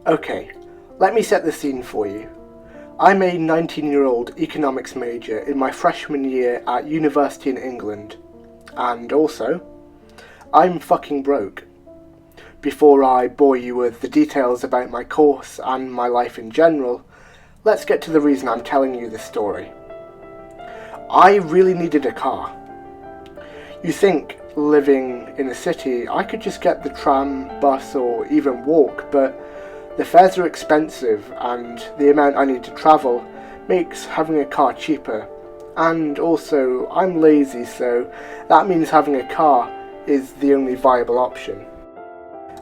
Okay, let me set the scene for you. I'm a 19-year-old economics major in my freshman year at university in England. And also, I'm fucking broke. Before I bore you with the details about my course and my life in general, let's get to the reason I'm telling you this story. I really needed a car. You think, living in a city, I could just get the tram, bus, or even walk, but the fares are expensive and the amount I need to travel makes having a car cheaper. And also, I'm lazy, so that means having a car is the only viable option.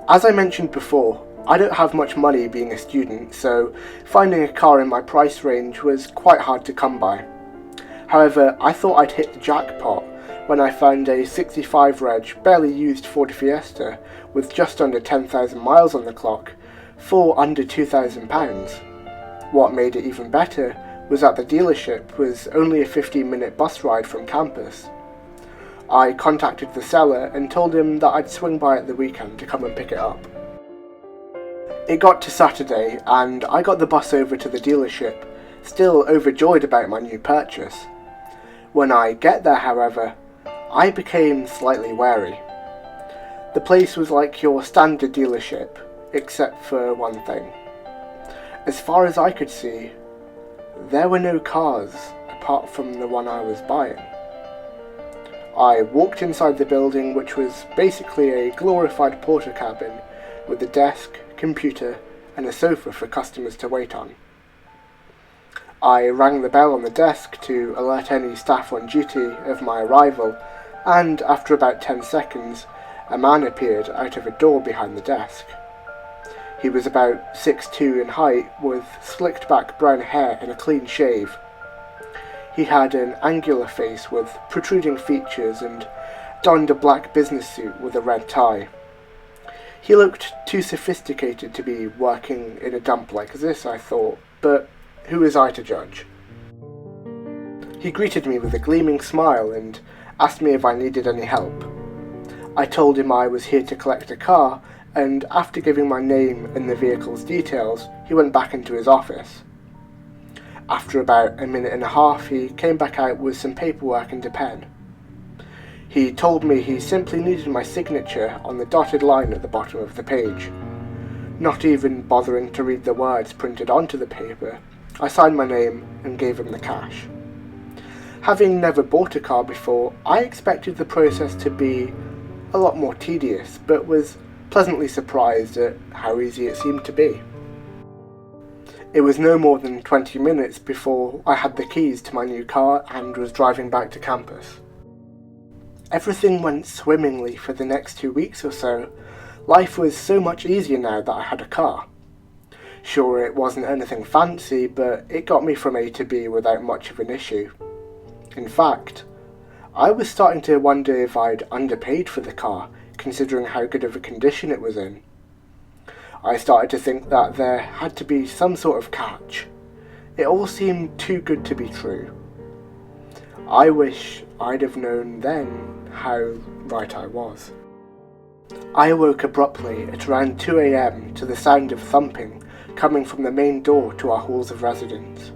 As I mentioned before, I don't have much money being a student, so finding a car in my price range was quite hard to come by. However, I thought I'd hit the jackpot when I found a 65 reg, barely used Ford Fiesta with just under 10,000 miles on the clock for under £2,000. What made it even better was that the dealership was only a 15-minute bus ride from campus. I contacted the seller and told him that I'd swing by at the weekend to come and pick it up. It got to Saturday and I got the bus over to the dealership, still overjoyed about my new purchase. When I get there, however, I became slightly wary. The place was like your standard dealership, except for one thing. As far as I could see, there were no cars apart from the one I was buying. I walked inside the building, which was basically a glorified porter cabin with a desk, computer, and a sofa for customers to wait on. I rang the bell on the desk to alert any staff on duty of my arrival, and after about 10 seconds, a man appeared out of a door behind the desk. He was about 6'2" in height, with slicked back brown hair and a clean shave. He had an angular face with protruding features and donned a black business suit with a red tie. He looked too sophisticated to be working in a dump like this, I thought, but who was I to judge? He greeted me with a gleaming smile and asked me if I needed any help. I told him I was here to collect a car, and after giving my name and the vehicle's details, he went back into his office. After about a minute and a half, he came back out with some paperwork and a pen. He told me he simply needed my signature on the dotted line at the bottom of the page. Not even bothering to read the words printed onto the paper, I signed my name and gave him the cash. Having never bought a car before, I expected the process to be a lot more tedious, but was pleasantly surprised at how easy it seemed to be. It was no more than 20 minutes before I had the keys to my new car and was driving back to campus. Everything went swimmingly for the next 2 weeks or so. Life was so much easier now that I had a car. Sure, it wasn't anything fancy, but it got me from A to B without much of an issue. In fact, I was starting to wonder if I'd underpaid for the car, considering how good of a condition it was in. I started to think that there had to be some sort of catch. It all seemed too good to be true. I wish I'd have known then how right I was. I awoke abruptly at around 2 a.m. to the sound of thumping coming from the main door to our halls of residence.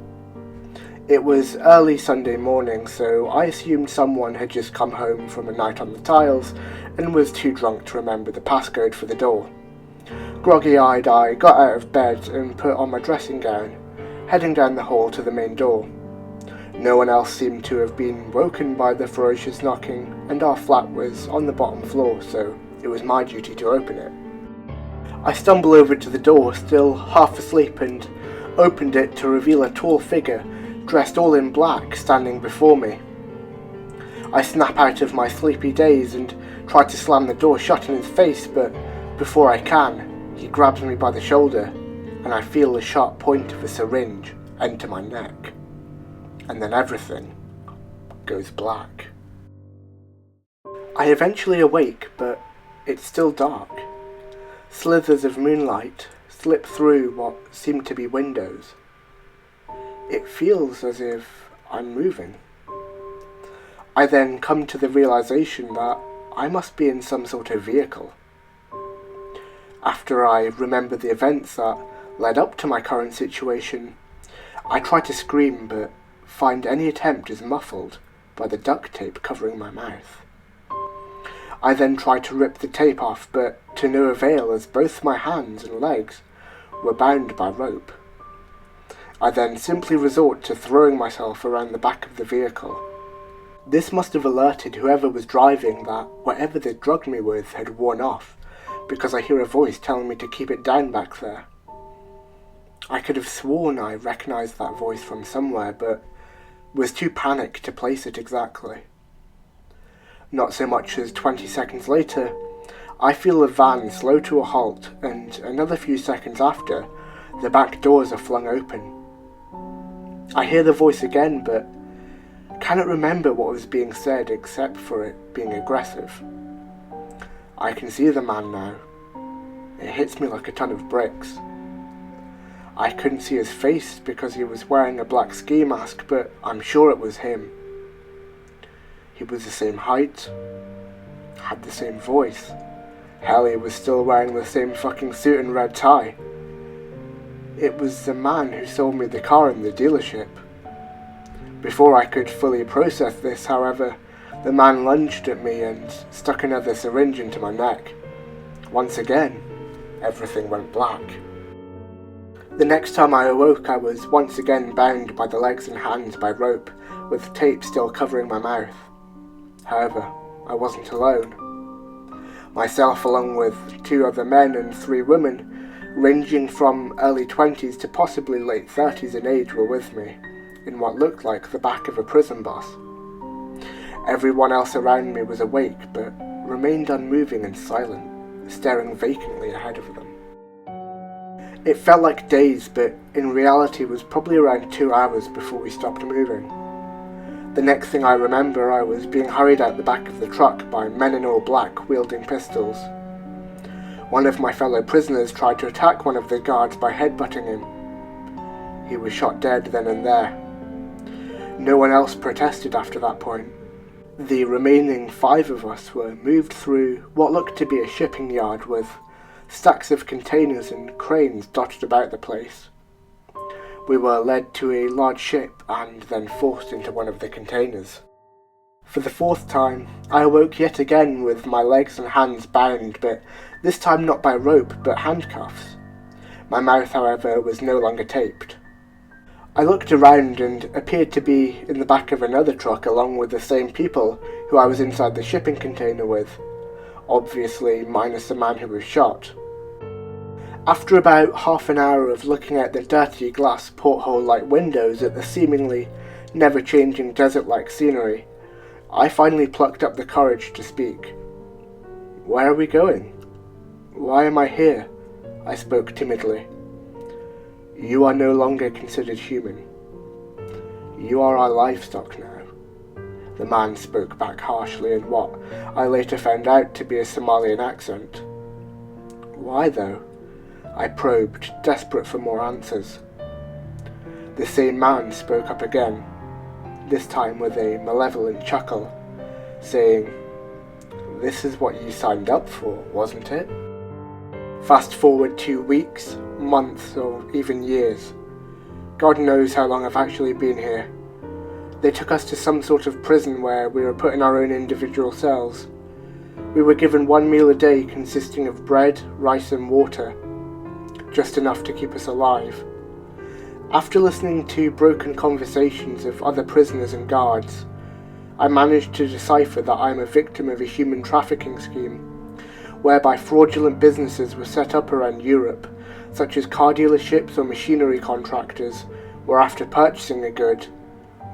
It was early Sunday morning, so I assumed someone had just come home from a night on the tiles and was too drunk to remember the passcode for the door. Groggy-eyed, I got out of bed and put on my dressing gown, heading down the hall to the main door. No one else seemed to have been woken by the ferocious knocking, and our flat was on the bottom floor, so it was my duty to open it. I stumbled over to the door, still half asleep, and opened it to reveal a tall figure, dressed all in black, standing before me. I snap out of my sleepy daze and try to slam the door shut in his face, but before I can, he grabs me by the shoulder, and I feel the sharp point of a syringe enter my neck. And then everything goes black. I eventually awake, but it's still dark. Slithers of moonlight slip through what seem to be windows. It feels as if I'm moving. I then come to the realization that I must be in some sort of vehicle. After I remember the events that led up to my current situation, I try to scream but find any attempt is muffled by the duct tape covering my mouth. I then try to rip the tape off, but to no avail, as both my hands and legs were bound by rope. I then simply resort to throwing myself around the back of the vehicle. This must have alerted whoever was driving that whatever they drugged me with had worn off, because I hear a voice telling me to keep it down back there. I could have sworn I recognised that voice from somewhere, but was too panicked to place it exactly. Not so much as 20 seconds later, I feel the van slow to a halt, and another few seconds after, the back doors are flung open. I hear the voice again, but cannot remember what was being said except for it being aggressive. I can see the man now. It hits me like a ton of bricks. I couldn't see his face because he was wearing a black ski mask, but I'm sure it was him. He was the same height, had the same voice. Hell, he was still wearing the same fucking suit and red tie. It was the man who sold me the car in the dealership. Before I could fully process this, however, the man lunged at me and stuck another syringe into my neck. Once again, everything went black. The next time I awoke, I was once again bound by the legs and hands by rope, with tape still covering my mouth. However, I wasn't alone. Myself, along with 2 other men and 3 women, ranging from early 20s to possibly late 30s in age, were with me, in what looked like the back of a prison bus. Everyone else around me was awake, but remained unmoving and silent, staring vacantly ahead of them. It felt like days, but in reality was probably around 2 hours before we stopped moving. The next thing I remember, I was being hurried out the back of the truck by men in all black wielding pistols. One of my fellow prisoners tried to attack one of the guards by headbutting him. He was shot dead then and there. No one else protested after that point. The remaining 5 of us were moved through what looked to be a shipping yard with stacks of containers and cranes dotted about the place. We were led to a large ship and then forced into one of the containers. For the 4th time, I awoke yet again with my legs and hands bound, but this time not by rope but handcuffs. My mouth, however, was no longer taped. I looked around and appeared to be in the back of another truck along with the same people who I was inside the shipping container with, obviously minus the man who was shot. After about half an hour of looking out the dirty glass porthole-like windows at the seemingly never-changing desert-like scenery, I finally plucked up the courage to speak. "Where are we going? Why am I here?" I spoke timidly. "You are no longer considered human. You are our livestock now." The man spoke back harshly in what I later found out to be a Somalian accent. "Why though?" I probed, desperate for more answers. The same man spoke up again, this time with a malevolent chuckle, saying, "This is what you signed up for, wasn't it?" Fast forward 2 weeks, months, or even years. God knows how long I've actually been here. They took us to some sort of prison where we were put in our own individual cells. We were given 1 meal a day consisting of bread, rice and water, just enough to keep us alive. After listening to broken conversations of other prisoners and guards, I managed to decipher that I am a victim of a human trafficking scheme, whereby fraudulent businesses were set up around Europe, such as car dealerships or machinery contractors, where after purchasing a good,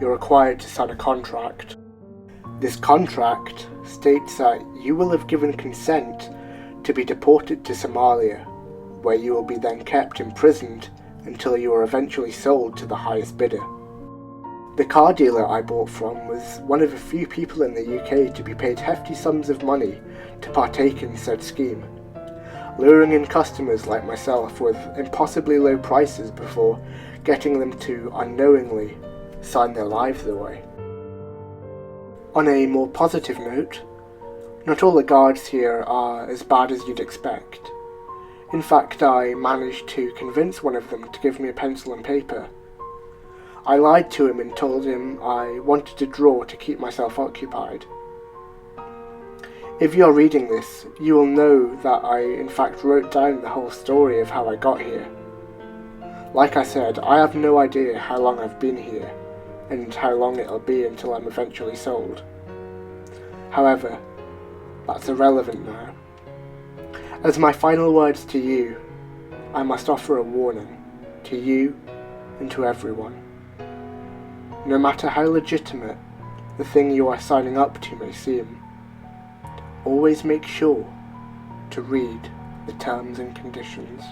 you're required to sign a contract. This contract states that you will have given consent to be deported to Somalia, where you will be then kept imprisoned until you are eventually sold to the highest bidder. The car dealer I bought from was one of a few people in the UK to be paid hefty sums of money to partake in said scheme, luring in customers like myself with impossibly low prices before getting them to unknowingly sign their lives away. On a more positive note, not all the guards here are as bad as you'd expect. In fact, I managed to convince one of them to give me a pencil and paper. I lied to him and told him I wanted to draw to keep myself occupied. If you're reading this, you will know that I in fact wrote down the whole story of how I got here. Like I said, I have no idea how long I've been here, and how long it'll be until I'm eventually sold. However, that's irrelevant now. As my final words to you, I must offer a warning to you and to everyone. No matter how legitimate the thing you are signing up to may seem, always make sure to read the terms and conditions.